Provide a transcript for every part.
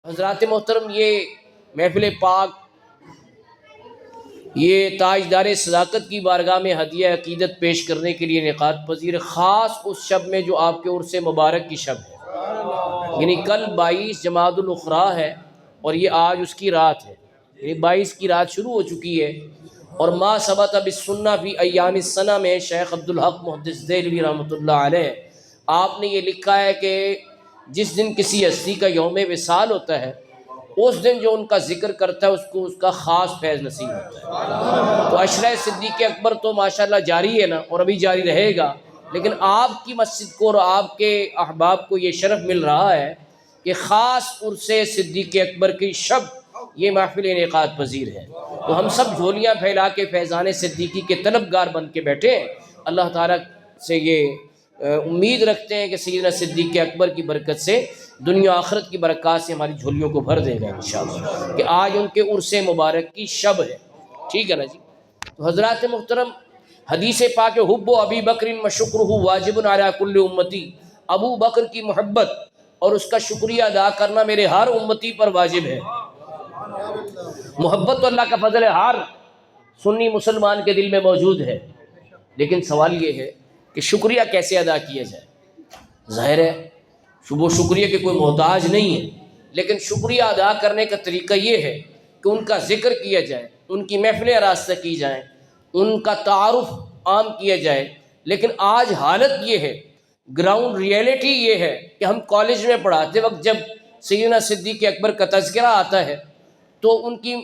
حضرات محترم، یہ محفل پاک، یہ تاجدار صداقت کی بارگاہ میں ہدیہ عقیدت پیش کرنے کے لیے انعقاد پذیر، خاص اس شب میں جو آپ کے عرس مبارک کی شب ہے، یعنی کل 22 جمادی الاخری ہے اور یہ آج اس کی رات ہے، یعنی 22 کی رات شروع ہو چکی ہے۔ اور ما ثبت بالسنہ فی ایام السنہ میں شیخ عبدالحق محدث دہلوی رحمۃ اللہ علیہ آپ نے یہ لکھا ہے کہ جس دن کسی ہستی کا یوم وصال ہوتا ہے، اس دن جو ان کا ذکر کرتا ہے اس کو اس کا خاص فیض نصیب ہوتا ہے۔ تو عشرہ صدیق اکبر تو ماشاءاللہ جاری ہے نا، اور ابھی جاری رہے گا، لیکن آپ کی مسجد کو اور آپ کے احباب کو یہ شرف مل رہا ہے کہ خاص عرس صدیق اکبر کی شب یہ محفل انعقاد پذیر ہے۔ تو ہم سب جھولیاں پھیلا کے فیضان صدیقی کے طلبگار بن کے بیٹھے ہیں۔ اللہ تعالیٰ سے یہ امید رکھتے ہیں کہ سیدنا صدیق اکبر کی برکت سے دنیا آخرت کی برکات سے ہماری جھولیوں کو بھر دے گا انشاءاللہ، کہ آج ان کے عرس مبارک کی شب ہے، ٹھیک ہے نا جی۔ تو حضرات محترم، حدیث پاک حب و ابی بکر و شکرہ واجب علی کل امتی، ابو بکر کی محبت اور اس کا شکریہ ادا کرنا میرے ہر امتی پر واجب ہے۔ محبت تو اللہ کا فضل ہے، ہر سنی مسلمان کے دل میں موجود ہے، لیکن سوال یہ ہے کہ شکریہ کیسے ادا کیا جائے۔ ظاہر ہے وہ شکریہ کے کوئی محتاج نہیں ہے، لیکن شکریہ ادا کرنے کا طریقہ یہ ہے کہ ان کا ذکر کیا جائے، ان کی محفلیں آراستہ کی جائیں، ان کا تعارف عام کیا جائے۔ لیکن آج حالت یہ ہے، گراؤنڈ ریئلٹی یہ ہے کہ ہم کالج میں پڑھاتے وقت جب سیدنا صدیق اکبر کا تذکرہ آتا ہے تو ان کی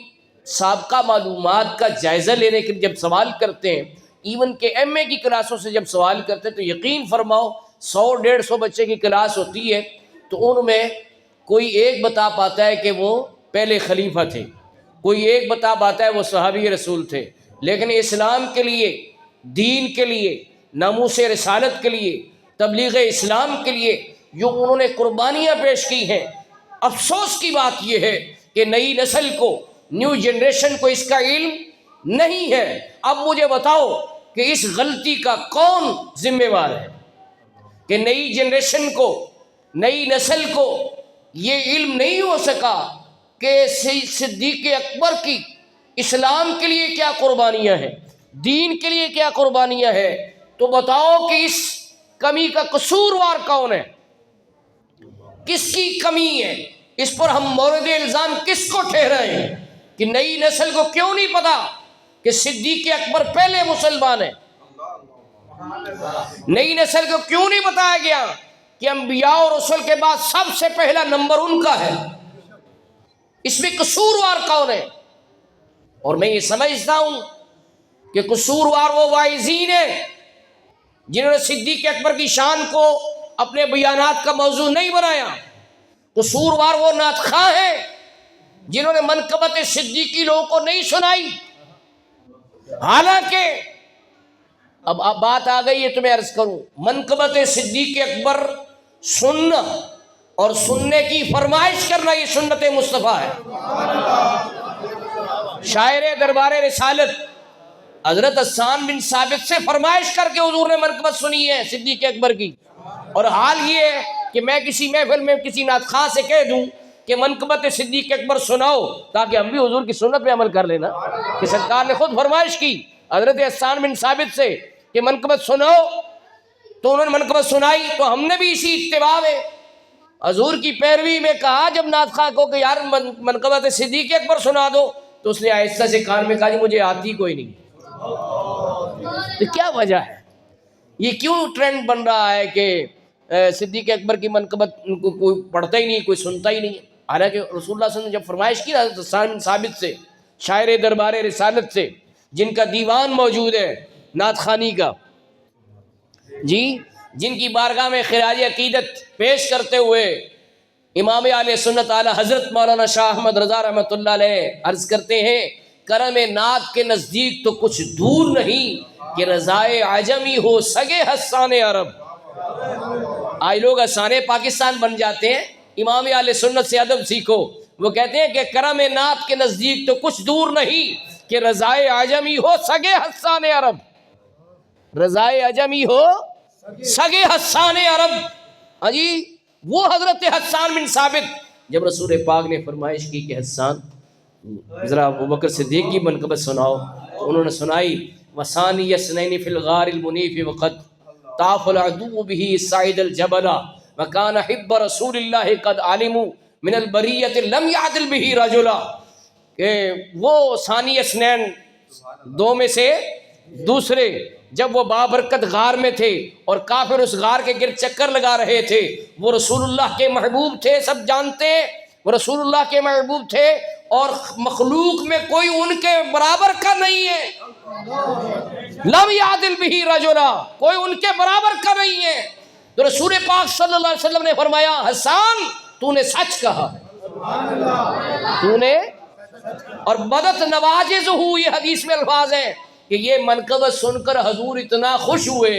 سابقہ معلومات کا جائزہ لینے کے لیے جب سوال کرتے ہیں، ایون کہ ایم اے کی کلاسوں سے جب سوال کرتے ہیں تو یقین فرماؤ 100-150 بچے کی کلاس ہوتی ہے تو ان میں کوئی ایک بتا پاتا ہے کہ وہ پہلے خلیفہ تھے، کوئی ایک بتا پاتا ہے وہ صحابی رسول تھے، لیکن اسلام کے لیے، دین کے لیے، ناموس رسالت کے لیے، تبلیغ اسلام کے لیے جو انہوں نے قربانیاں پیش کی ہیں، افسوس کی بات یہ ہے کہ نئی نسل کو، نیو جنریشن کو اس کا علم نہیں ہے۔ اب مجھے بتاؤ کہ اس غلطی کا کون ذمہ وار ہے کہ نئی جنریشن کو، نئی نسل کو یہ علم نہیں ہو سکا کہ صدیق اکبر کی اسلام کے لیے کیا قربانیاں ہیں، دین کے لیے کیا قربانیاں ہیں۔ تو بتاؤ کہ اس کمی کا قصوروار کون ہے، کس کی کمی ہے، اس پر ہم مورد الزام کس کو ٹھہرائیں ہیں کہ نئی نسل کو کیوں نہیں پتا کہ صدیق اکبر پہلے مسلمان ہیں؟ نئی نسل کو کیوں نہیں بتایا گیا کہ انبیاء اور رسول کے بعد سب سے پہلا نمبر ان کا ہے؟ اس میں قصوروار کون ہے؟ اور میں یہ سمجھتا ہوں کہ قصوروار وہ واعظین ہیں جنہوں نے صدیق اکبر کی شان کو اپنے بیانات کا موضوع نہیں بنایا۔ قصوروار وہ نعت خواں ہیں جنہوں نے منقبت صدیقی لوگوں کو نہیں سنائی۔ حالانکہ اب بات آ گئی ہے تو میں عرض کروں، منقبت صدیق اکبر سننا اور سننے کی فرمائش کرنا یہ سنت مصطفیٰ ہے۔ شاعر دربار رسالت حضرت حسان بن ثابت سے فرمائش کر کے حضور نے منقبت سنی ہے صدیق اکبر کی، اور حال یہ ہے کہ میں کسی محفل میں کسی نعت خواں سے کہہ دوں کہ منقبت صدیق اکبر سناؤ تاکہ ہم بھی حضور کی سنت پہ عمل کر لینا، کہ سرکار نے خود فرمائش کی حضرت حسان بن ثابت سے کہ منقبت سناؤ، تو انہوں نے منقبت سنائی، تو ہم نے بھی اسی اتباع میں حضور کی پیروی میں کہا جب نعت خواں کو کہ یار منقبت صدیق اکبر سنا دو، تو اس نے آہستہ سے کان میں کہا جی مجھے آتی کوئی نہیں۔ تو کیا وجہ ہے، یہ کیوں ٹرینڈ بن رہا ہے کہ صدیق اکبر کی منقبت کوئی پڑھتا ہی نہیں، کوئی سنتا ہی نہیں؟ حالانکہ رسول اللہ صلی اللہ علیہ وسلم نے جب فرمائش کی حضرت حسان بن ثابت سے، شاعر دربار رسالت سے، جن کا دیوان موجود ہے نعت خوانی کا، جی، جن کی بارگاہ میں خراج عقیدت پیش کرتے ہوئے امام اہل سنت اعلی حضرت مولانا شاہ احمد رضا رحمۃ اللہ علیہ عرض کرتے ہیں، کرم نعت کے نزدیک تو کچھ دور نہیں کہ رضائے عجمی ہو سگے حسان عرب۔ آج لوگ حسان پاکستان بن جاتے ہیں، امام اہل سنت سے ادب سیکھو۔ وہ کہتے ہیں کہ کرم نعت کے نزدیک تو کچھ دور نہیں کہ رضائے عجمی ہو سگے حسان عرب، رضائے عجمی ہو سگے حسان عرب۔ ہاں جی، وہ حضرت حسان بن ثابت جب رسول پاک نے فرمائش کی کہ حسان ذرا ابوبکر صدیق کی منقبت سناؤ، تو انہوں نے سنائی وثانی اثنین فی الغار المنیف وقد طاف العدو به صعد الجبل وكان حب رسول اللہ قد علموا من البریۃ لم يعدل به رجلا، کہ وہ ثانی اثنین دو میں سے دوسرے جب وہ بابرکت غار میں تھے اور کافر اس غار کے گرد چکر لگا رہے تھے، وہ رسول اللہ کے محبوب تھے، سب جانتے وہ رسول اللہ کے محبوب تھے اور مخلوق میں کوئی ان کے برابر کا نہیں ہے، لم یعدل بہ رجلا، کوئی ان کے برابر کا نہیں ہے۔ تو رسول پاک صلی اللہ علیہ وسلم نے فرمایا حسان تو نے سچ کہا، تو نے، اور بدت نواجز ہو، یہ حدیث میں الفاظ ہیں کہ یہ منقبت سن کر حضور اتنا خوش ہوئے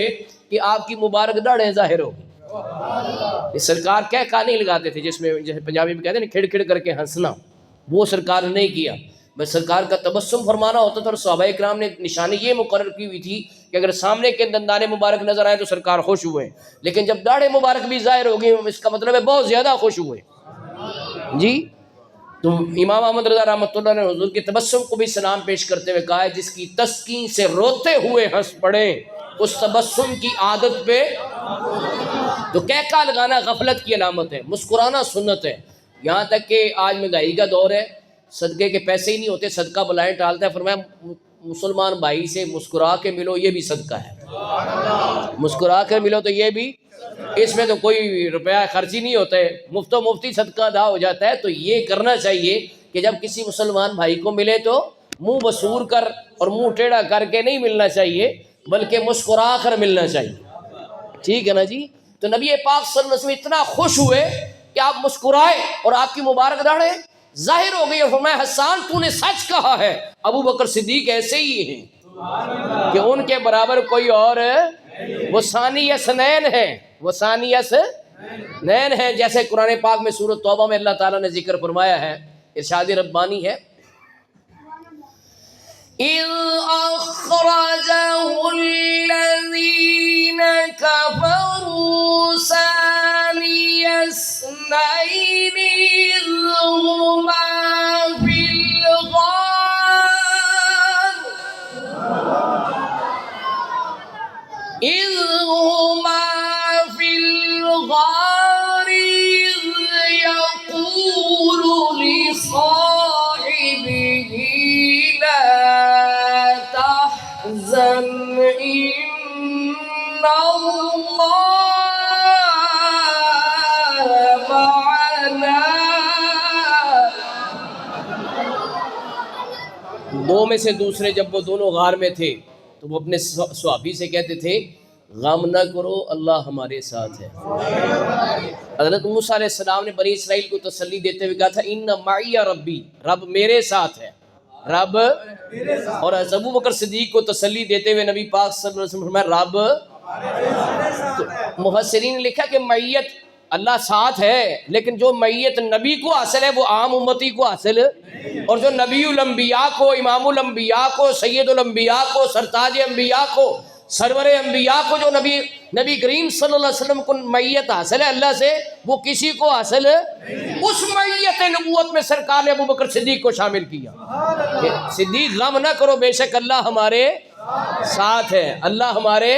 کہ آپ کی مبارک داڑھیں ظاہر ہو گئی۔ سرکار کہہ کہانی لگاتے تھے جس میں جیسے پنجابی میں کہتے ہیں نا کھڑ کھڑ کر کے ہنسنا، وہ سرکار نے نہیں کیا، بس سرکار کا تبسم فرمانا ہوتا تھا، اور صحابہ کرام نے نشانی یہ مقرر کی ہوئی تھی کہ اگر سامنے کے دندان مبارک نظر آئے تو سرکار خوش ہوئے، لیکن جب داڑھیں مبارک بھی ظاہر ہو گئی اس کا مطلب ہے بہت زیادہ خوش ہوئے۔ جی تو امام احمد رضا رحمۃ اللہ نے حضور کے تبسم کو بھی سلام پیش کرتے ہوئے کہا ہے جس کی تسکین سے روتے ہوئے ہنس پڑے اس تبسم کی عادت پہ تو کہکا لگانا غفلت کی علامت ہے، مسکرانا سنت ہے۔ یہاں تک کہ آج مہنگائی کا دور ہے، صدقے کے پیسے ہی نہیں ہوتے، صدقہ بلائیں ٹالتا ہے، فرمایا مسلمان بھائی سے مسکرا کے ملو یہ بھی صدقہ ہے، مسکرا کے ملو تو یہ بھی، اس میں تو کوئی روپیہ خرچی نہیں ہوتا ہے، مفت و مفتی صدقہ ادا ہو جاتا ہے۔ تو یہ کرنا چاہیے کہ جب کسی مسلمان بھائی کو ملے تو منہ بسور کر اور منہ ٹیڑھا کر کے نہیں ملنا چاہیے بلکہ مسکرا کر ملنا چاہیے، ٹھیک ہے نا جی۔ تو نبی پاک صلی اللہ علیہ وسلم اتنا خوش ہوئے کہ آپ مسکرائے اور آپ کی مبارک داڑھیں ظاہر ہو گئی، اور فرمایا حسان تو نے سچ کہا ہے، ابو بکر صدیق ایسے ہی ہیں کہ ان کے برابر کوئی اور وہ ثانی اثنین ہے، وہ ثانی اثنین ہے، جیسے قرآن پاک میں سورۃ توبہ میں اللہ تعالیٰ نے ذکر فرمایا ہے، ارشاد ربانی ہے اِذْ أَخْرَجَهُ الَّذِينَ كَفَرُوا ثَانِيَ اثْنَيْنِ إِذْ هُمَا فِي الْغَارِ إِذْ يَقُولُ لِصَاحِبِهِ لَا تَحْزَنْ إِنَّ اللَّهَ مَعَنَا۔ دو میں سے دوسرے جب وہ دونوں غار میں تھے تو وہ اپنے صحابی سے کہتے تھے غم نہ کرو اللہ ہمارے ساتھ ہے۔ حضرت موسیٰ علیہ السلام نے بنی اسرائیل کو تسلی دیتے ہوئے کہا تھا ان معی ربی، رب میرے ساتھ ہے، رب، اور ابو بکر صدیق کو تسلی دیتے ہوئے نبی پاک صلی اللہ علیہ وسلم فرمایا رب، مفسرین نے لکھا کہ معیت اللہ ساتھ ہے لیکن جو معیت نبی کو حاصل ہے وہ عام امتی کو حاصل، اور جو نبی الانبیاء کو، امام الانبیاء کو، سید الانبیاء کو، سرتاج انبیاء کو، سرور انبیاء کو، جو نبی کریم صلی اللہ علیہ وسلم کو معیت حاصل ہے اللہ سے، وہ کسی کو حاصل ہے اس معیت نبوت میں سرکار نے ابو بکر صدیق کو شامل کیا کہ صدیق غم نہ کرو بے شک اللہ ہمارے ساتھ ہے، اللہ ہمارے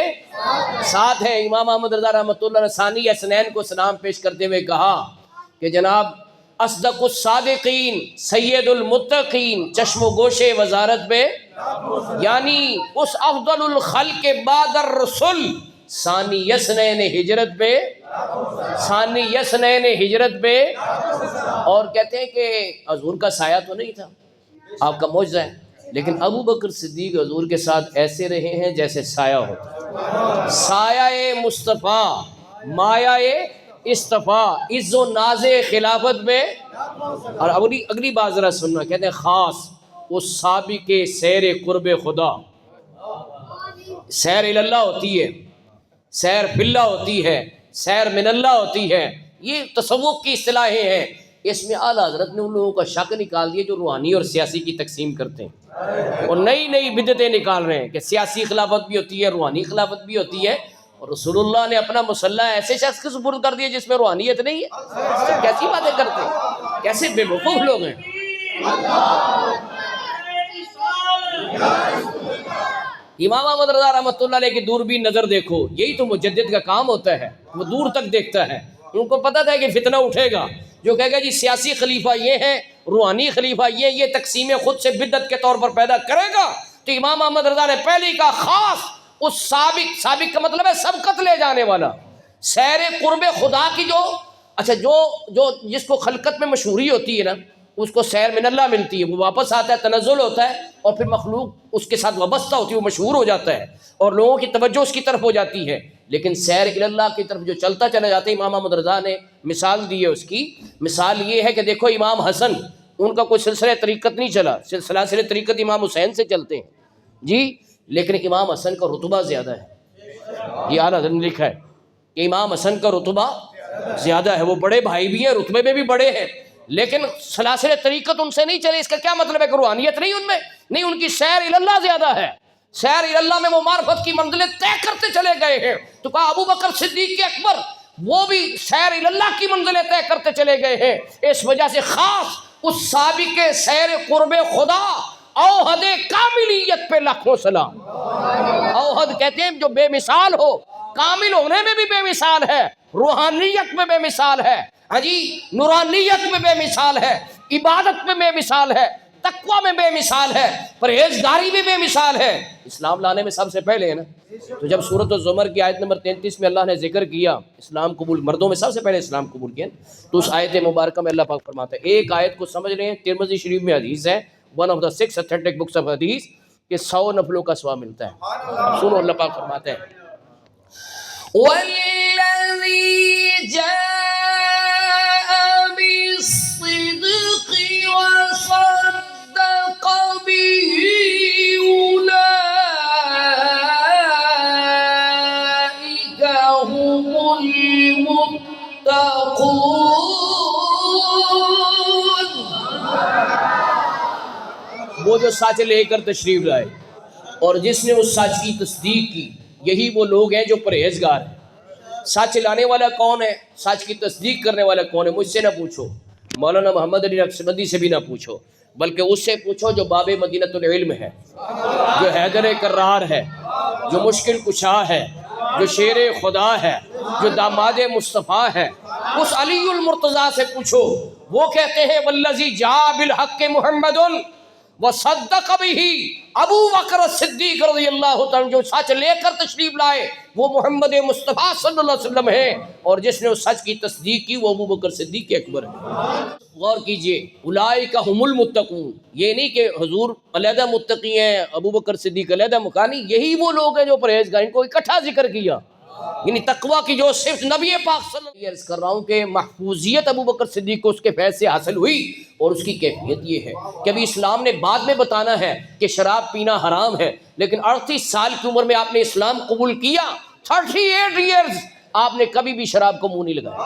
ساتھ ہے۔ امام احمد رضا رحمۃ اللہ نے ثانی اثنین کو سلام پیش کرتے ہوئے کہا کہ جناب اصدق الصادقین سید المتقین چشم و گوشے وزارت پہ، یعنی اس افضل الخلق بعد الرسل ثانی اثنین ہجرت پہ، ثانی اثنین ہجرت پہ، اور کہتے ہیں کہ حضور کا سایہ تو نہیں تھا، آپ کا معجزہ ہے، لیکن ابو بکر صدیق حضور کے ساتھ ایسے رہے ہیں جیسے سایہ ہوتا ہے، سایہ مصطفیٰ، مایہ اصطفیٰ، عز و ناز خلافت میں۔ اور اگلی بات ذرا سننا، کہتے ہیں خاص اس سابق سیر قرب خدا، سیر اللہ ہوتی ہے، سیر فی اللہ ہوتی ہے، سیر من اللہ ہوتی ہے، یہ تصوف کی اصطلاحیں ہیں۔ اس میں اعلیٰ حضرت نے ان لوگوں کا شک نکال دیا جو روحانی اور سیاسی کی تقسیم کرتے ہیں اور نئی نئی بدعتیں نکال رہے ہیں کہ سیاسی خلافت بھی ہوتی ہے، روحانی خلافت بھی ہوتی ہے، اور رسول اللہ نے اپنا مسلح ایسے شخص کے سپرد کر دیا جس میں روحانیت نہیں ہے؟ کیسی باتیں کرتے ہیں، کیسے بے وقوف لوگ ہیں۔ امام احمد رضا رحمۃ اللہ علیہ کی دوربین نظر دیکھو، یہی تو مجدد کا کام ہوتا ہے، وہ دور تک دیکھتا ہے۔ ان کو پتہ تھا کہ فتنہ اٹھے گا، جو کہے گا جی سیاسی خلیفہ یہ ہے، روحانی خلیفہ یہ تقسیم خود سے بدعت کے طور پر پیدا کرے گا، تو امام احمد رضا نے پہلے ہی کہا خاص اس سابق کا مطلب ہے سبقت لے جانے والا، سیر قرب خدا کی جو جس کو خلقت میں مشہوری ہوتی ہے نا، اس کو سیر من اللہ ملتی ہے، وہ واپس آتا ہے، تنزل ہوتا ہے، اور پھر مخلوق اس کے ساتھ وابستہ ہوتی ہے، وہ مشہور ہو جاتا ہے اور لوگوں کی توجہ اس کی طرف ہو جاتی ہے۔ لیکن سیر اللہ کی طرف جو چلتا چلا جاتا ہے، امام احمد رضا نے مثال دی ہے اس کی۔ مثال یہ ہے کہ دیکھو امام حسن، ان کا کوئی سلسلہ طریقت نہیں چلا، سلسلہ طریقت امام حسین سے چلتے ہیں جی، لیکن امام حسن کا رتبہ زیادہ ہے۔ یہ اعلیٰ حضرت نے لکھا ہے کہ امام حسن کا رتبہ زیادہ ہے، وہ بڑے بھائی بھی ہیں، رتبے میں بھی بڑے ہیں، لیکن سلاسل طریقت ان سے نہیں چلے۔ اس کا کیا مطلب ہے کہ روحانیت نہیں ان میں؟ نہیں، ان کی سیر اللہ زیادہ ہے، سیر اللہ میں وہ معرفت کی منزلیں طے کرتے چلے گئے ہیں۔ تو کہا ابو بکر صدیق اکبر وہ بھی سیر اللہ کی منزلیں طے کرتے چلے گئے ہیں، اس وجہ سے خاص اس سابق سیر قرب خدا اوحد کاملیت پہ لاکھوں سلام۔ اوحد کہتے ہیں جو بے مثال ہو، کامل ہونے میں بھی بے مثال ہے، روحانیت میں بے مثال ہے، ہاں جی، نورانیت میں بے مثال ہے، عبادت میں بے مثال ہے، تقوی میں بے مثال ہے، پرہیزگاری میں بے مثال ہے۔ اسلام لانے میں سب سے پہلے ہے نا، تو جب سورۃ الزمر کی آیت نمبر 33 میں اللہ نے ذکر کیا اسلام قبول، مردوں میں سب سے پہلے اسلام قبول کیا، تو اس آیت مبارکہ میں اللہ پاک فرماتا ہے، ایک آیت کو سمجھ لیں، ترمذی شریف میں حدیث ہے، one of the 6 authentic books of حدیث، کہ 100 نفلوں کا ثواب ملتا ہے۔ سنو اللہ پاک فرماتا ہے وَالَّذِي جَاءَ بِالصِّدْقِ وَصَدَّقَ بِهِ أُولَئِكَ هُمُ الْمُتَّقُونَ۔ وہ جو سچ لے کر تشریف لائے اور جس نے اس سچ کی تصدیق کی، یہی وہ لوگ ہیں جو پرہیزگار ہیں۔ سچ لانے والا کون ہے؟ سچ کی تصدیق کرنے والا کون ہے؟ مجھ سے نہ پوچھو، مولانا محمد علی نقشبندی سے بھی نہ پوچھو، بلکہ اس سے پوچھو جو باب مدینۃ العلم ہے، جو حیدر کرار ہے، جو مشکل کشا ہے، جو شیر خدا ہے، جو داماد مصطفیٰ ہے، اس علی المرتضیٰ سے پوچھو۔ وہ کہتے ہیں والذی جاء بالحق محمد وصدق به ابو بکر صدیق رضی اللہ تعالیٰ، جو سچ لے کر تشریف لائے وہ محمد مصطفیٰ صلی اللہ علیہ وسلم ہے، اور جس نے اس سچ کی تصدیق کی وہ ابو بکر صدیق اکبر ہے۔ غور کیجئے، اولئک هم المتقون، یہ نہیں کہ حضور علیحدہ متقی ہیں، ابو بکر صدیق علیحدہ مکانی، یہی وہ لوگ ہیں جو پرہیزگار، ان کو اکٹھا ذکر کیا، یعنی تقوی کی جو صرف نبی پاک صلی اللہ علیہ وسلم، عرض کر رہا ہوں کہ محفوظیت ابو بکر صدیق کو اس کے فیض سے حاصل ہوئی، اور اس کی کیفیت یہ ہے کہ ابھی اسلام نے بعد میں بتانا ہے کہ شراب پینا حرام ہے، لیکن 38 سال کی عمر میں آپ نے اسلام قبول کیا، 38 ایئرز آپ نے کبھی بھی شراب کو منہ نہیں لگایا۔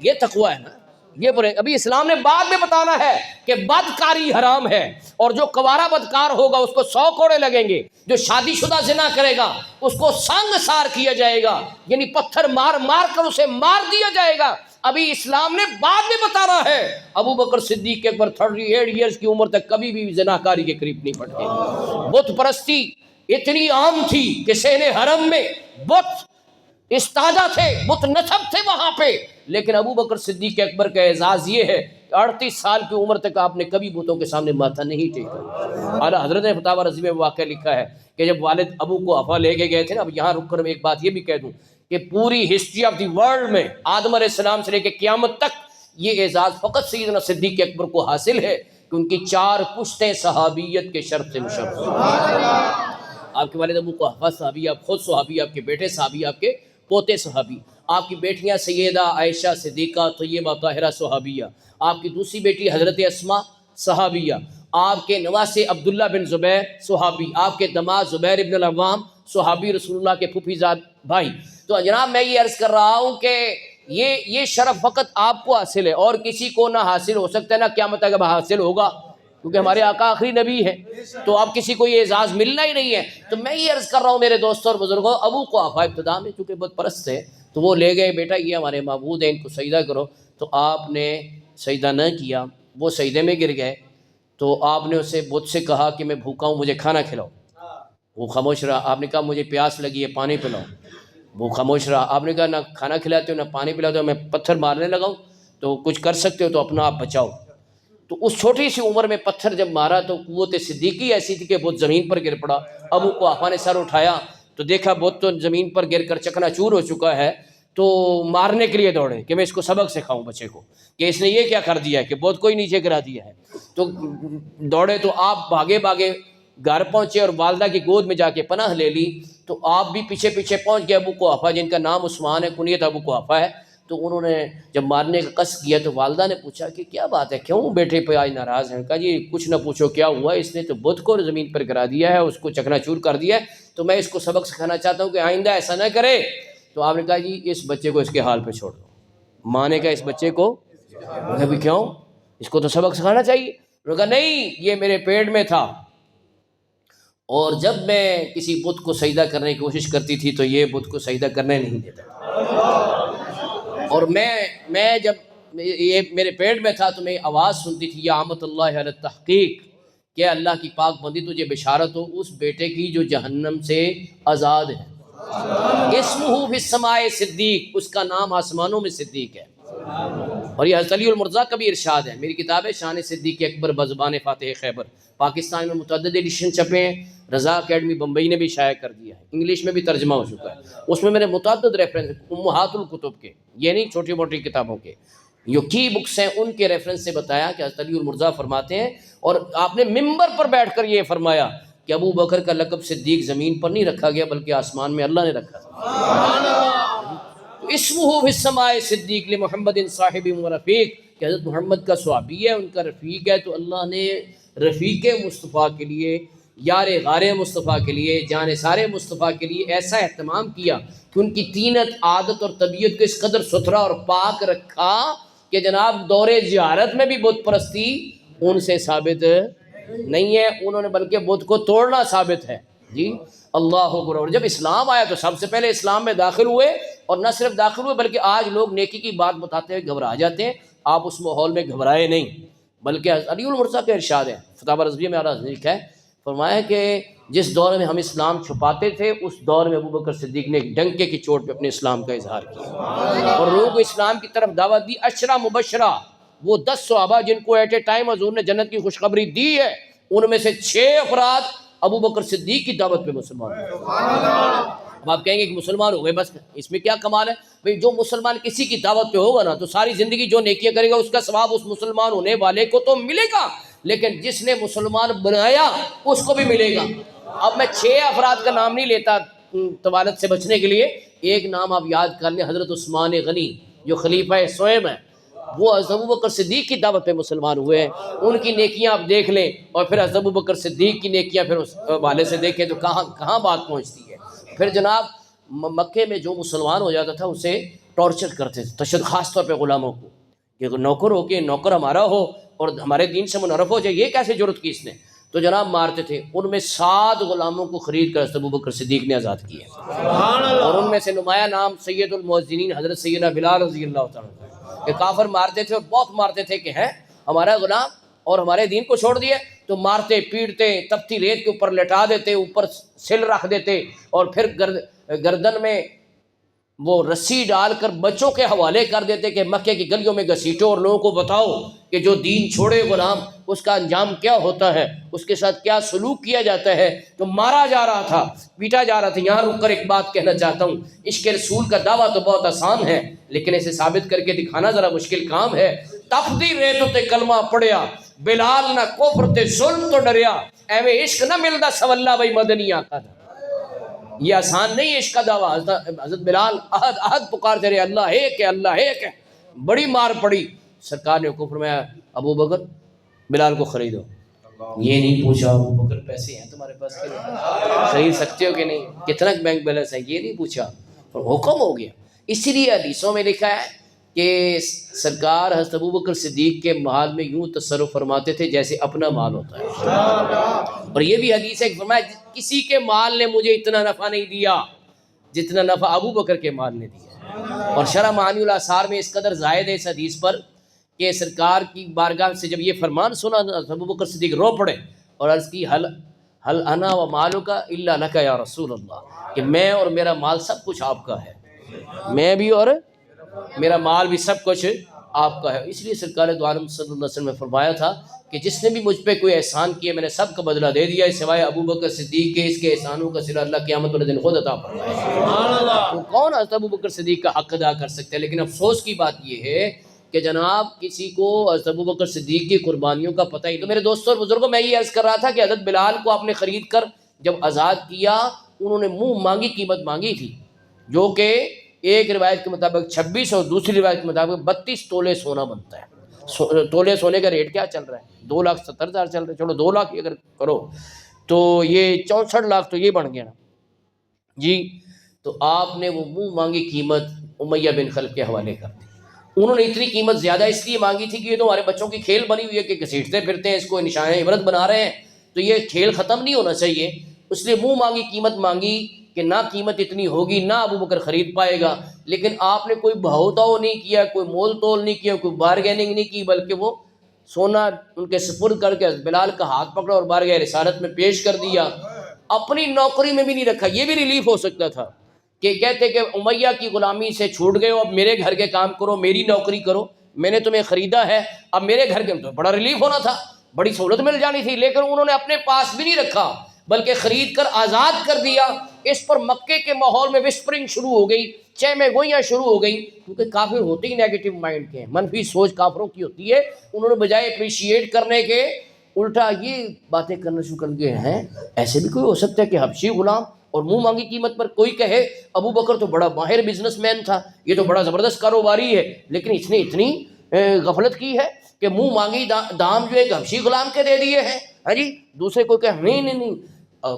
یہ تقوی ہے نا، یہ ابھی اسلام نے بعد میں بتانا ہے کہ بدکاری حرام ہے، اور جو کوارا بدکار ہوگا اس کو 100 کوڑے لگیں گے، جو شادی شدہ زنا کرے گا اس کو سنگ سار کیا جائے گا، یعنی پتھر مار مار کر اسے مار دیا جائے گا۔ ابھی اسلام نے بعد میں بتانا ہے۔ ابو بکر صدیق کے پر 38 ایئرز کی عمر تک کبھی بھی زناکاری کے قریب نہیں پڑتے۔ بت پرستی اتنی عام تھی کہ صحن حرم میں بت استاذہ تھے، بت نصب تھے وہاں پہ، لیکن ابو بکر صدیق اکبر کا اعزاز یہ ہے کہ 38 سال کی عمر تک آپ نے کبھی بتوں کے سامنے ماتھا نہیں ٹیکا۔ اعلیٰ حضرت نے فتاوی رضوی میں واقعہ لکھا ہے کہ جب والد ابو کو افا لے کے گئے تھے نا، اب یہاں رک کر میں ایک بات یہ بھی کہہ دوں کہ پوری ہسٹری آف دی ورلڈ میں آدم علیہ السلام سے لے کے قیامت تک یہ اعزاز فقط سیدنا صدیق اکبر کو حاصل ہے کہ ان کی 4 پشتیں صحابیت کے شرف سے مشرف۔ آپ کے والد ابو کو حفظ صحابی، آپ خود صحابی، آپ کے بیٹے صحابی، آپ کے پوتے صحابی، آپ کی بیٹیاں سیدہ عائشہ صدیقہ طیبہ طاہرہ صحابیہ، آپ کی دوسری بیٹی حضرت اسماء صحابیہ، آپ کے نواسے عبداللہ بن زبیر صحابی، آپ کے دماد زبیر ابن العوام صحابی، رسول اللہ کے پھوپھی زاد بھائی۔ تو جناب میں یہ عرض کر رہا ہوں کہ یہ شرف فقط آپ کو حاصل ہے، اور کسی کو نہ حاصل ہو سکتا ہے، نہ قیامت تک حاصل ہوگا۔ کیونکہ ہمارے آقا آخری نبی ہیں، تو اب کسی کو یہ اعزاز ملنا ہی نہیں ہے۔ تو میں یہ عرض کر رہا ہوں میرے دوستوں اور بزرگوں، ابو قحافہ ابتدا میں چونکہ بت پرست تھے تو وہ لے گئے، بیٹا یہ ہمارے معبود ہیں، ان کو سجدہ کرو، تو آپ نے سجدہ نہ کیا، وہ سجدے میں گر گئے، تو آپ نے اسے بت سے کہا کہ میں بھوکا ہوں، مجھے کھانا کھلاؤ، وہ خاموش رہا۔ آپ نے کہا مجھے پیاس لگی ہے، پانی پلاؤ، وہ خاموش رہا۔ آپ نے کہا نہ کھانا کھلاتے ہو نہ پانی پلاتے ہو، میں پتھر مارنے لگا ہوں، تو کچھ کر سکتے ہو تو اپنا آپ بچاؤ۔ تو اس چھوٹی سی عمر میں پتھر جب مارا تو قوت صدیقی ایسی تھی کہ بت زمین پر گر پڑا۔ ابو قحافہ نے سر اٹھایا تو دیکھا بت تو زمین پر گر کر چکنا چور ہو چکا ہے، تو مارنے کے لیے دوڑے کہ میں اس کو سبق سکھاؤں بچے کو کہ اس نے یہ کیا کر دیا ہے کہ بت کو ہی نیچے گرا دیا ہے۔ تو دوڑے تو آپ بھاگے بھاگے گھر پہنچے اور والدہ کی گود میں جا کے پناہ لے لی، تو آپ بھی پیچھے پیچھے پہنچ گئے ابو قحافہ جن کا نام عثمان ہے، کنیت ابو قحافہ ہے۔ تو انہوں نے جب مارنے کا قصد کیا تو والدہ نے پوچھا کہ کیا بات ہے، کیوں بیٹے پہ آج ناراض ہیں؟ کہا جی کچھ نہ پوچھو کیا ہوا، اس نے تو بت کو زمین پر گرا دیا ہے، اس کو چکنا چور کر دیا ہے، تو میں اس کو سبق سکھانا چاہتا ہوں کہ آئندہ ایسا نہ کرے۔ تو آپ نے کہا جی اس بچے کو اس کے حال پہ چھوڑ دو۔ ماں نے کہا اس بچے کو، بھی کیوں، اس کو تو سبق سکھانا چاہیے۔ انہوں نے کہا نہیں، یہ میرے پیٹ میں تھا اور جب میں کسی بت کو سجدہ کرنے کی کوشش کرتی تھی تو یہ بت کو سجدہ کرنے نہیں دیتا، اور میں جب یہ میرے پیٹ میں تھا تو میں آواز سنتی تھی یا امۃ اللہ علی التحقیق، کہ اللہ کی پاک بندی تجھے بشارت ہو اس بیٹے کی جو جہنم سے آزاد ہے، اسمہ فی السماء صدیق، اس کا نام آسمانوں میں صدیق ہے۔ اور یہ حضرت علی المرزا کا بھی ارشاد ہے، میری کتاب ہے شان صدیق اکبر بزبان فاتح خیبر، پاکستان میں متعدد ایڈیشن چھپے ہیں، رضا اکیڈمی بمبئی نے بھی شائع کر دیا ہے، انگلش میں بھی ترجمہ ہو چکا ہے، اس میں میرے متعدد ریفرنس امہات الکتب کے، یہ نہیں چھوٹی موٹی کتابوں کے، جو کی بکس ہیں ان کے ریفرنس سے بتایا کہ حضرت علی المرزا فرماتے ہیں، اور آپ نے ممبر پر بیٹھ کر یہ فرمایا کہ ابو بکر کا لقب صدیق زمین پر نہیں رکھا گیا بلکہ آسمان میں اللہ نے رکھا تھا۔ اسمہ فی السماء صدیق لمحمد صاحب و رفیق، کہ حضرت محمد کا صحابی ہے، ان کا رفیق ہے، تو اللہ نے رفیق مصطفیٰ کے لیے، یار غار مصطفیٰ کے لیے، جانثار مصطفیٰ کے لیے ایسا اہتمام کیا کہ ان کی طینت، عادت اور طبیعت کو اس قدر ستھرا اور پاک رکھا کہ جناب دور زیارت میں بھی بت پرستی ان سے ثابت نہیں ہے، انہوں نے بلکہ بت کو توڑنا ثابت ہے۔ جی اللہ اکبر۔ اور جب اسلام آیا تو سب سے پہلے اسلام میں داخل ہوئے، اور نہ صرف داخل ہوئے بلکہ آج لوگ نیکی کی بات بتاتے ہوئے گھبرا جاتے ہیں، آپ اس ماحول میں گھبرائے نہیں، بلکہ علی المرزا کا ارشاد ہے، فتاوی رضویہ میں اعلیٰ حضرت ہے، فرمایا ہے کہ جس دور میں ہم اسلام چھپاتے تھے اس دور میں ابو بکر صدیق نے ایک ڈنکے کی چوٹ پہ اپنے اسلام کا اظہار کیا اور لوگوں کو اسلام کی طرف دعوت دی۔ عشرہ مبشرہ، وہ 10 صحابہ جن کو ایٹ اے ٹائم حضور نے جنت کی خوشخبری دی ہے، ان میں سے 6 افراد ابو بکر صدیق کی دعوت پہ مسلمان ہوئے۔ اب آپ کہیں گے کہ مسلمان ہو گئے بس، اس میں کیا کمال ہے؟ بھئی جو مسلمان کسی کی دعوت پہ ہوگا نا تو ساری زندگی جو نیکیاں کرے گا اس کا ثواب اس مسلمان ہونے والے کو تو ملے گا، لیکن جس نے مسلمان بنایا اس کو بھی ملے گا۔ اب میں 6 افراد کا نام نہیں لیتا طوالت سے بچنے کے لیے، ایک نام آپ یاد کر لیں، حضرت عثمان غنی جو خلیفہ سوئم ہے، وہ حضرت ابوبکر صدیق کی دعوت پہ مسلمان ہوئے ہیں، ان کی نیکیاں آپ دیکھ لیں، اور پھر حضرت ابوبکر صدیق کی نیکیاں پھر اس والے سے دیکھیں تو کہاں بات پہنچتی ہے۔ پھر جناب مکے میں جو مسلمان ہو جاتا تھا اسے ٹارچر کرتے تھے، تشدد، خاص طور پہ غلاموں کو، کہ نوکر ہو کے نوکر ہمارا ہو اور ہمارے دین سے منحرف ہو جائے، یہ کیسے جرت کی اس نے، تو جناب مارتے تھے۔ ان میں 7 غلاموں کو خرید کر حضرت ابوبکر صدیق نے آزاد کیا، اور ان میں سے نمایاں نام سید المؤذنین حضرت سیدنا بلال رضی اللہ تعالیٰ عنہ، کہ کافر مارتے تھے اور بہت مارتے تھے کہ ہے ہمارا غلام اور ہمارے دین کو چھوڑ دیا، تو مارتے پیٹتے، تپتی ریت کے اوپر لٹا دیتے، اوپر سل رکھ دیتے، اور پھر گردن میں وہ رسی ڈال کر بچوں کے حوالے کر دیتے کہ مکے کی گلیوں میں گھسیٹو اور لوگوں کو بتاؤ کہ جو دین چھوڑے غلام اس کا انجام کیا ہوتا ہے، اس کے ساتھ کیا سلوک کیا جاتا ہے۔ تو مارا جا رہا تھا، پیٹا جا رہا تھا۔ یہاں رک کر ایک بات کہنا چاہتا ہوں، عشق رسول کا دعویٰ تو بہت آسان ہے لیکن اسے ثابت کر کے دکھانا ذرا مشکل کام ہے۔ تفدی ریتو تے کلمہ پڑھیا، بلال نہ کفر تے ظلم تو ڈریا، ایویں عشق نہ ملدا سواللہ بھائی مدنی آقا دا۔ یہ آسان نہیں ہے عشق کا دعویٰ۔ حضرت بلال احد احد پکارتے رہے، اللہ ایک ہے، اللہ ایک ہے، بڑی مار پڑی۔ سرکار نے حکم فرمایا ابو بکر بلال کو خریدو۔ یہ نہیں پوچھا ابو بکر پیسے ہیں تمہارے پاس کہ نہیں، خرید سکتے ہو کہ نہیں، کتنا بینک بیلنس ہے، یہ نہیں پوچھا، اور حکم ہو گیا۔ اسی لیے حدیثوں میں لکھا ہے کہ سرکار حضرت ابوبکر صدیق کے مال میں یوں تصرف فرماتے تھے جیسے اپنا مال ہوتا ہے، اور یہ بھی حدیث ہے کہ فرمایا کسی کے مال نے مجھے اتنا نفع نہیں دیا جتنا نفع ابوبکر کے مال نے دیا۔ اور شرح معانی الاثار میں اس قدر زائد ہے اس حدیث پر کہ سرکار کی بارگاہ سے جب یہ فرمان سنا ابوبکر صدیق رو پڑے اور عرض کی حل انا و مالک الا لک یا رسول اللہ، کہ میں اور میرا مال سب کچھ آپ کا ہے، میں بھی اور میرا مال بھی سب کچھ آپ کا ہے۔ اس لیے سرکار دو عالم صلی اللہ علیہ وسلم نے فرمایا تھا کہ جس نے بھی مجھ پہ کوئی احسان کیا میں نے سب کا بدلہ دے دیا سوائے ابوبکر صدیق کے، اس کے احسانوں کا صلہ اللہ قیامت والے دن خود عطا فرمائے گا۔ تو کون حضرت ابوبکر صدیق کا حق ادا کر سکتے ہیں؟ لیکن افسوس کی بات یہ ہے کہ جناب کسی کو حضرت ابوبکر صدیق کی قربانیوں کا پتہ ہی۔ تو میرے دوستوں اور بزرگوں، میں یہ عرض کر رہا تھا کہ حضرت بلال کو آپ نے خرید کر جب آزاد کیا انہوں نے منہ مانگی قیمت مانگی تھی، جو کہ ایک روایت کے مطابق 26 اور دوسری روایت کے مطابق 32 تولے سونا بنتا ہے۔ تولے سونے کا ریٹ کیا چل رہا ہے؟ 2,70,000 چل رہا ہے، چلو 2 لاکھ اگر کرو تو یہ 64 لاکھ تو یہ بن گیا نا جی۔ تو آپ نے وہ منہ مانگی قیمت امیہ بن خلف کے حوالے کر دی۔ انہوں نے اتنی قیمت زیادہ اس لیے مانگی تھی کہ یہ تو ہمارے بچوں کی کھیل بنی ہوئی ہے کہ گھسیٹتے پھرتے ہیں، اس کو نشان عبرت بنا رہے ہیں، تو یہ کھیل ختم نہیں ہونا چاہیے، اس لیے منہ مانگی قیمت مانگی کہ نہ قیمت اتنی ہوگی نہ ابوبکر خرید پائے گا۔ لیکن آپ نے کوئی بہوتاؤ نہیں کیا، کوئی مول تول نہیں کیا، کوئی بارگیننگ نہیں کی، بلکہ وہ سونا ان کے سپرد کر کے بلال کا ہاتھ پکڑا اور بارگاہ رسالت میں پیش کر دیا۔ اپنی نوکری میں بھی نہیں رکھا، یہ بھی ریلیف ہو سکتا تھا کہ کہتے کہ امیہ کی غلامی سے چھوٹ گئے ہو، اب میرے گھر کے کام کرو، میری نوکری کرو، میں نے تمہیں خریدا ہے، اب میرے گھر کے، تو بڑا ریلیف ہونا تھا، بڑی سہولت مل جانی تھی، لیکن انہوں نے اپنے پاس بھی نہیں رکھا بلکہ خرید کر آزاد کر دیا۔ اس پر مکے کے ماحول میں وسپرنگ شروع ہو گئی، چہمے گوئیاں شروع ہو گئی، کیونکہ کافر ہوتے ہی نیگیٹو مائنڈ کے ہیں، منفی سوچ کافروں کی ہوتی ہے۔ انہوں نے بجائے اپریشیٹ کرنے کے الٹا یہ باتیں کرنا شروع کر گئے ہیں، ایسے بھی کوئی ہو سکتا ہے کہ حبشی غلام اور منہ مانگی قیمت پر کوئی کہے ابو بکر تو بڑا ماہر بزنس مین تھا، یہ تو بڑا زبردست کاروباری ہے، لیکن اس نے اتنی غفلت کی ہے کہ منہ مانگی دام جو ایک حبشی غلام کے دے دیے ہیں۔ ہاں جی، دوسرے کو کہ نہیں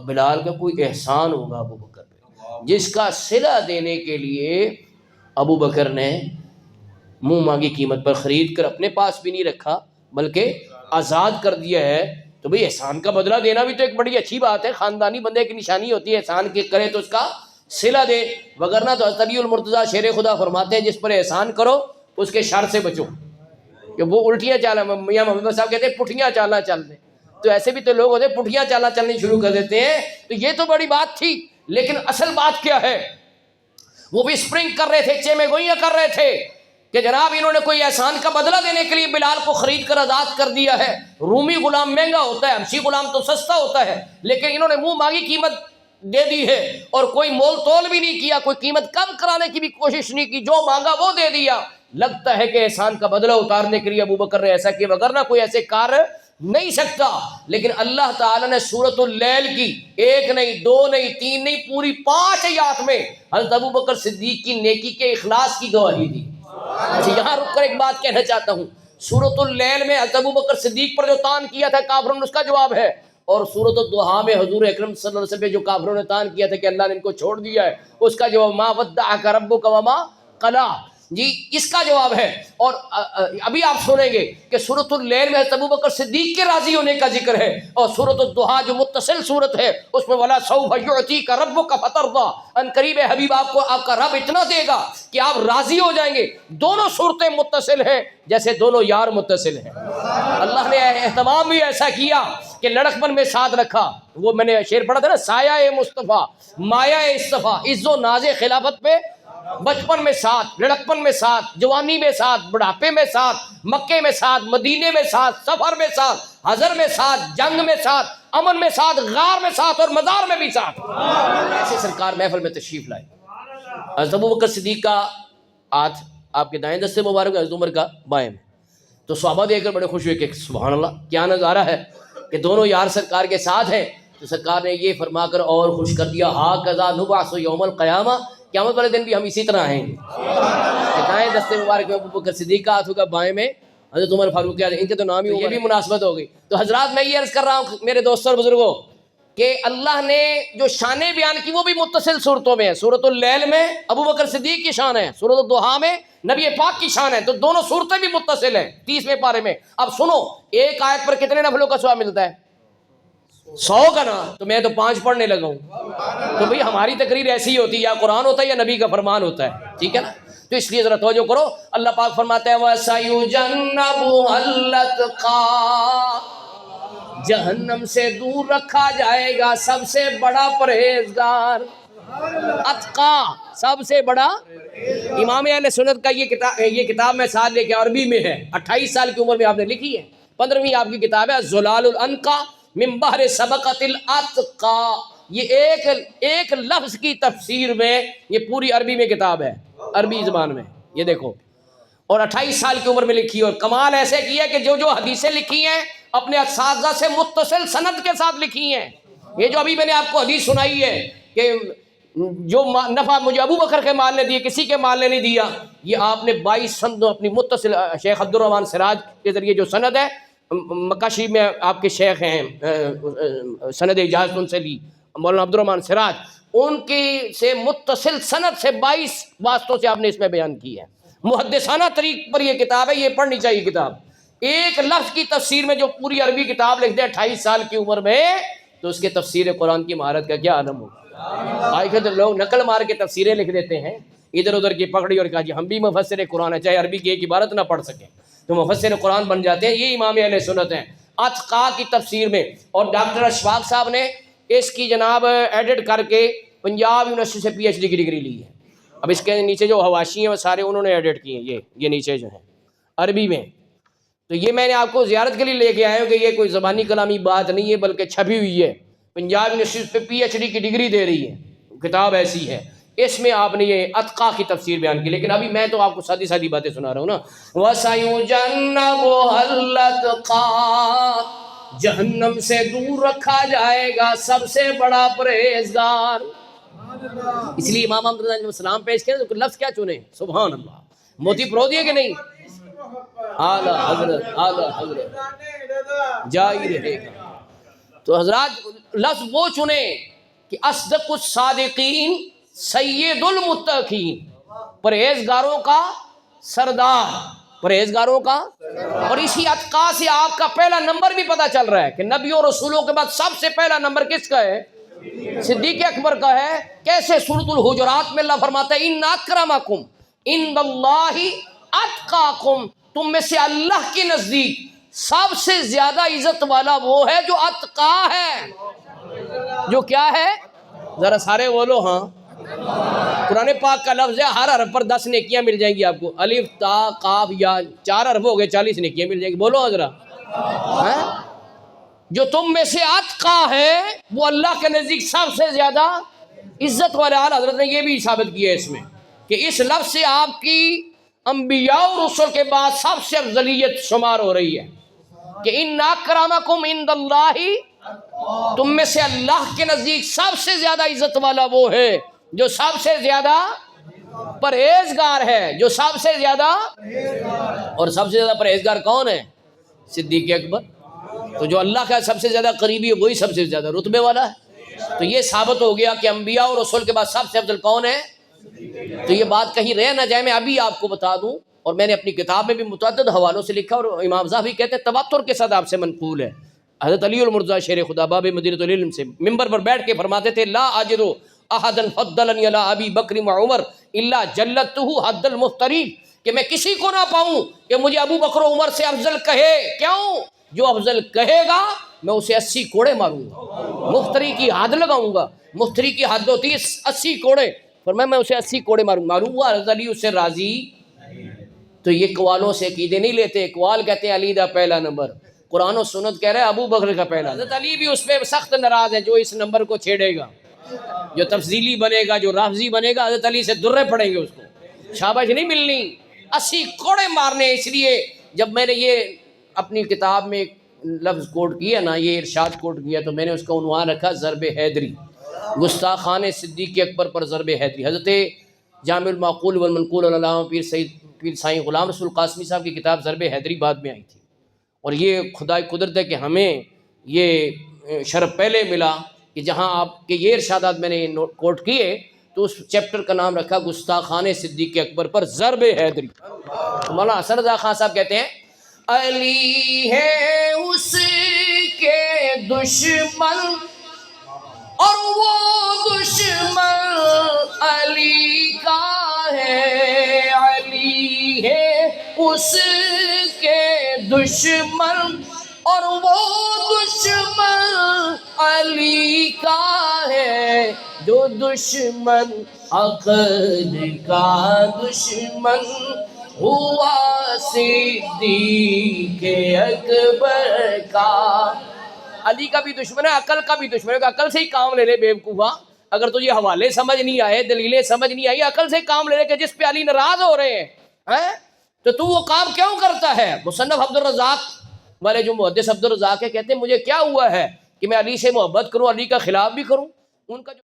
بلال کا کوئی احسان ہوگا ابو بکر پہ، جس کا صلہ دینے کے لیے ابو بکر نے منہ مانگی قیمت پر خرید کر اپنے پاس بھی نہیں رکھا بلکہ آزاد کر دیا ہے۔ تو بھئی احسان کا بدلہ دینا بھی تو ایک بڑی اچھی بات ہے، خاندانی بندے کی نشانی ہوتی ہے احسان کے کرے تو اس کا صلہ دے، وگرنہ تو حضرت علی المرتضیٰ شیر خدا فرماتے ہیں جس پر احسان کرو اس کے شر سے بچو، کہ وہ الٹیاں چالا، میاں محمد صاحب کہتے ہیں پٹھیاں چالا چل دیں، تو ایسے بھی تو لوگ ہوتے ہیں پٹھیاں چالا چلنی شروع کر دیتے ہیں۔ تو یہ تو بڑی بات تھی، لیکن اصل بات کیا ہے؟ وہ بھی اسپرنگ کر رہے تھے، چیمے گوئیاں کر رہے تھے کہ جناب انہوں نے کوئی احسان کا بدلہ دینے کے لیے بلال کو خرید کر آزاد کر دیا ہے۔ رومی غلام مہنگا ہوتا ہے، حبشی غلام تو سستا ہوتا ہے، لیکن انہوں نے منہ مانگی قیمت دے دی ہے اور کوئی مول تول بھی نہیں کیا، کوئی قیمت کم کرانے کی بھی کوشش نہیں کی، جو مانگا وہ دے دیا۔ لگتا ہے کہ احسان کا بدلہ اتارنے کے لیے ابوبکر نے ایسا کیا، وگرنہ کوئی ایسے کار نہیں سکتا۔ لیکن اللہ تعالیٰ نے سورۃ اللیل کی 1 نہیں 2 نہیں 3 نہیں پوری 5 آیات میں حضرت ابوبکر صدیق کی نیکی کے اخلاص کی گواہی دی۔ اچھا، یہاں رک کر ایک بات کہنا چاہتا ہوں، سورۃ اللیل میں حضرت ابوبکر صدیق پر جو تان کیا تھا کافروں نے، اس کا جواب ہے، اور سورۃ الضحیٰ میں حضور اکرم صلی اللہ علیہ وسلم پہ جو کافروں نے تان کیا تھا کہ اللہ نے ان کو چھوڑ دیا ہے، اس کا جواب ما ودعک ربک وما قلی، جی اس کا جواب ہے۔ اور ابھی آپ سنیں گے کہ سورۃ اللیل میں حضرت ابوبکر صدیق کے راضی ہونے کا ذکر ہے، اور سورۃ الضحیٰ جو متصل سورت ہے اس میں ولا سوف یعطیک ربک فترضی، ان قریب حبیب آپ کو آپ کا رب اتنا دے گا کہ آپ راضی ہو جائیں گے۔ دونوں صورتیں متصل ہیں جیسے دونوں یار متصل ہیں۔ اللہ نے اہتمام بھی ایسا کیا کہ لڑکپن میں ساتھ رکھا، وہ میں نے شعر پڑھا تھا نا، سایہ مصطفیٰ مایا اصطفیٰ، عز و ناز خلافت پہ بچپن میں ساتھ، لڑکپن میں ساتھ، جوانی میں ساتھ، بڑھاپے میں ساتھ، مکے میں ساتھ، مدینے میں ساتھ، سفر میں ساتھ، حضر میں ساتھ، جنگ میں ساتھ، امن میں ساتھ، غار میں ساتھ اور مزار میں بھی ساتھ۔ ایسے سرکار محفل میں تشریف لائے۔ حضرت ابوبکر صدیق کا ہاتھ آپ کے دائیں دستے مبارک، حضرت عمر کا بائیں میں، تو صحابہ دیکھ کر بڑے خوش ہوئے کہ سبحان اللہ کیا نظارہ ہے کہ دونوں یار سرکار کے ساتھ ہیں۔ تو سرکار نے یہ فرما کر اور خوش کر دیا، ہاکذا نبعث یوم القیامہ، قیامت والے دن بھی ہم اسی طرح آئیں گے۔ دائیں دستے مبارک میں ابوبکر صدیق کا ہاتھ ہوگا، بائیں میں حضرت عمر فاروق اعظم، ان کے تو نام ہی، یہ بھی مناسبت ہو گئی۔ تو حضرات میں یہ عرض کر رہا ہوں میرے دوستوں اور بزرگوں کہ اللہ نے جو شانیں بیان کی وہ بھی متصل صورتوں میں ہے۔ سورۃ اللیل میں ابوبکر صدیق کی شان ہے، سورۃ الضحیٰ میں نبی پاک کی شان ہے، تو دونوں صورتیں بھی متصل ہیں 30ویں پارے میں۔ اب سنو، ایک آیت پر کتنے نفلوں کا ثواب ملتا ہے؟ 100 کا نا، تو میں تو 5 پڑھنے لگا ہوں۔ تو بھئی ہماری تقریر ایسی ہوتی ہے، یا قرآن ہوتا ہے یا نبی کا فرمان ہوتا ہے، ٹھیک ہے نا؟ تو اس لیے ذرا توجہ کرو، اللہ پاک فرماتا ہے وَسَيُجَنَّبُهَا الْأَتْقَى، جہنم سے دور رکھا جائے گا سب سے بڑا پرہیزگار۔ اتقا، سب سے بڑا۔ امام اہل سنت کا یہ کتاب میں ساتھ لے کے عربی میں ہے، 28 سال کی عمر میں آپ نے لکھی ہے، 15ویں آپ کی کتاب ہے زلال الانقا من بحر سبقت الاتقا۔ یہ ایک لفظ کی تفسیر میں یہ پوری عربی میں کتاب ہے، عربی زبان میں، یہ دیکھو، اور 28 سال کی عمر میں لکھی ہے۔ اور کمال ایسے کیا کہ جو حدیثیں لکھی ہیں اپنے اساتذہ سے متصل سند کے ساتھ لکھی ہیں۔ یہ جو ابھی میں نے آپ کو حدیث سنائی ہے کہ جو نفع مجھے ابو بکر کے مال نے دیے کسی کے مال نے نہیں دیا، یہ آپ نے 22 سند اپنی متصل شیخ عبد الرحمن سراج کے ذریعے جو سند ہے، مکہ شریف میں آپ کے شیخ ہیں سند اجازت ان سے لی، مولانا عبد الرحمن سراج، ان کی سے متصل سند سے 22 واسطوں سے آپ نے اس میں بیان کی ہے۔ محدثانہ طریق پر یہ کتاب ہے، یہ پڑھنی چاہیے کتاب۔ ایک لفظ کی تفسیر میں جو پوری عربی کتاب لکھ دے 28 سال کی عمر میں، تو اس کے تفسیر قرآن کی مہارت کا کیا عالم ہوگا۔ آج کل لوگ نقل مار کے تفسیریں لکھ دیتے ہیں، ادھر ادھر کی پکڑی اور کہا جی ہم بھی مفسر قرآن ہے، چاہے عربی کی ایک عبارت نہ پڑھ سکیں تو مفسر قرآن بن جاتے ہیں۔ یہ امام اہل سنت ہیں اتقا کی تفسیر میں۔ اور ڈاکٹر اشفاق صاحب نے اس کی جناب ایڈٹ کر کے پنجاب یونیورسٹی سے PhD کی ڈگری لی ہے۔ اب اس کے نیچے جو حواشی ہیں وہ سارے انہوں نے ایڈٹ کیے ہیں، یہ نیچے جو ہیں عربی میں۔ تو یہ میں نے آپ کو زیارت کے لیے لے کے آیا ہوں کہ یہ کوئی زبانی کلامی بات نہیں ہے، بلکہ چھپی ہوئی ہے، پنجاب یونیورسٹی پہ PhD کی ڈگری دے رہی ہے، کتاب ایسی ہے، اس میں آپ نے یہ اتقا کی تفسیر بیان کی۔ لیکن ابھی میں تو آپ کو سادی سادی باتیں سنا رہا ہوں نا۔ وَسَيُجَنَّبُهَا الْأَتْقَى، جہنم سے دور رکھا جائے گا سب سے بڑا پرہیزگار۔ اس لیے امام احمد رضا جب سلام پیش کریں تو لفظ کیا چنے؟ سبحان اللہ۔ موتی پرو دیے کہ نہیں؟ اعلیٰ حضرت جاری رہے گا۔ تو حضرات لفظ وہ چنے کہ اصدق الصادقین سید المتقین، پرہیزگاروں کا سردار، پرہیزگاروں کا۔ اور اسی اتقا سے آپ کا پہلا نمبر بھی پتہ چل رہا ہے کہ نبیوں اور رسولوں کے بعد سب سے پہلا نمبر کس کا ہے؟ صدیق اکبر کا ہے۔ کیسے؟ سورۃ الحجرات میں اللہ فرماتا ہے ان اکرمکم عند اللہ اتقاکم، تم میں سے اللہ کے نزدیک سب سے زیادہ عزت والا وہ ہے جو اتقا ہے۔ جو کیا ہے؟ ذرا سارے بولو ہاں۔ قرآن پاک کا لفظ ہے، ہر حرف پر 10 نیکیاں مل جائیں گی آپ کو، الف تا قاف یا 4 حرف ہو گئے 40 نیکیاں مل جائیں گی، بولو ذرا۔ جو تم میں سے اتقا ہے وہ اللہ کے نزدیک سب سے زیادہ عزت والے۔ اعلیٰ حضرت نے یہ بھی ثابت کیا ہے اس میں کہ اس لفظ سے آپ کی انبیاء اور رسل کے بعد سب سے افضلیت شمار ہو رہی ہے کہ ان اکرمکم عند اللہ، تم میں سے اللہ کے نزدیک سب سے زیادہ عزت والا وہ ہے جو سب سے زیادہ پرہیزگار ہے، جو سب سے زیادہ۔ اور سب سے زیادہ پرہیزگار کون ہے؟ صدیق اکبر۔ تو جو اللہ کا سب سے زیادہ قریبی ہے وہی سب سے زیادہ رتبے والا ہے۔ تو یہ ثابت ہو گیا کہ انبیاء اور رسول کے بعد سب سے افضل کون ہے۔ تو یہ بات کہیں رہ نہ جائے، میں ابھی آپ کو بتا دوں، اور میں نے اپنی کتاب میں بھی متعدد حوالوں سے لکھا، اور امام ذہبی کہتے ہیں تواتر کے ساتھ آپ سے منقول ہے۔ حضرت علی المرتضیٰ شیر خدا باب مدینۃ العلم سے ممبر پر بیٹھ کے فرماتے تھے لا اجد احدا فضلنی علی ابی بکر و عمر الا جلدتہ حد المفتری، کہ میں کسی کو نہ پاؤں کہ مجھے ابو بکر و عمر سے افضل کہے۔ کیوں؟ جو افضل کہے گا میں اسے 80 کوڑے ماروں گا، مفتری کی حد لگاؤں گا۔ مفتری کی حد ہوتی ہے 80 کوڑے، فرمایا میں اسے 80 کوڑے ماروں گا۔ حضرت علی اس سے راضی۔ تو یہ قوالوں سے عقیدے نہیں لیتے، قوال کہتے ہیں علی دا پہلا نمبر، قرآن و سنت کہہ رہے ہیں ابو بکر کا پہلا۔ حضرت علی بھی اس پہ سخت ناراض ہے جو اس نمبر کو چھیڑے گا، جو تفضیلی بنے گا، جو رافضی بنے گا، حضرت علی سے درے پڑیں گے، اس کو شاباش نہیں ملنی، 80 کوڑے مارنے۔ اس لیے جب میں نے یہ اپنی کتاب میں لفظ کوٹ کیا نا، یہ ارشاد کوٹ کیا، تو میں نے اس کا عنوان رکھا ضرب حیدری، گستاخان صدیق اکبر پر ضرب حیدری۔ حضرت جامع المعقول والمنقول علامہ پیر سائیں غلام رسول قاسمی صاحب کی کتاب ضرب حیدری بعد میں آئی تھی، اور یہ خدائے قدرت ہے کہ ہمیں یہ شرف پہلے ملا کہ جہاں آپ کے یہ ارشادات میں نے کوٹ کیے تو اس چیپٹر کا نام رکھا گستاخان صدیق اکبر پر ضرب حیدری. تو مولانا حسن رضا خان صاحب کہتے ہیں علی ہے اس کے دشمن اور وہ دشمن علی کا ہے. علی ہے اس کے دشمن اور وہ دشمن علی کا ہے. جو دشمن عقل کا دشمن ہوا صدیق اکبر کا. علی کا بھی دشمن ہے، عقل کا بھی دشمن ہے. عقل سے ہی کام لے لے بیوقوفا. اگر تجھے حوالے سمجھ نہیں آئے، دلیلیں سمجھ نہیں آئی، عقل سے کام لے لے کہ جس پہ علی ناراض ہو رہے ہیں تو وہ کام کیوں کرتا ہے؟ مصنف عبدالرزاق والے جو محدث عبدالرزاق ہے کہتے ہیں مجھے کیا ہوا ہے کہ میں علی سے محبت کروں، علی کا خلاف بھی کروں. ان کا جو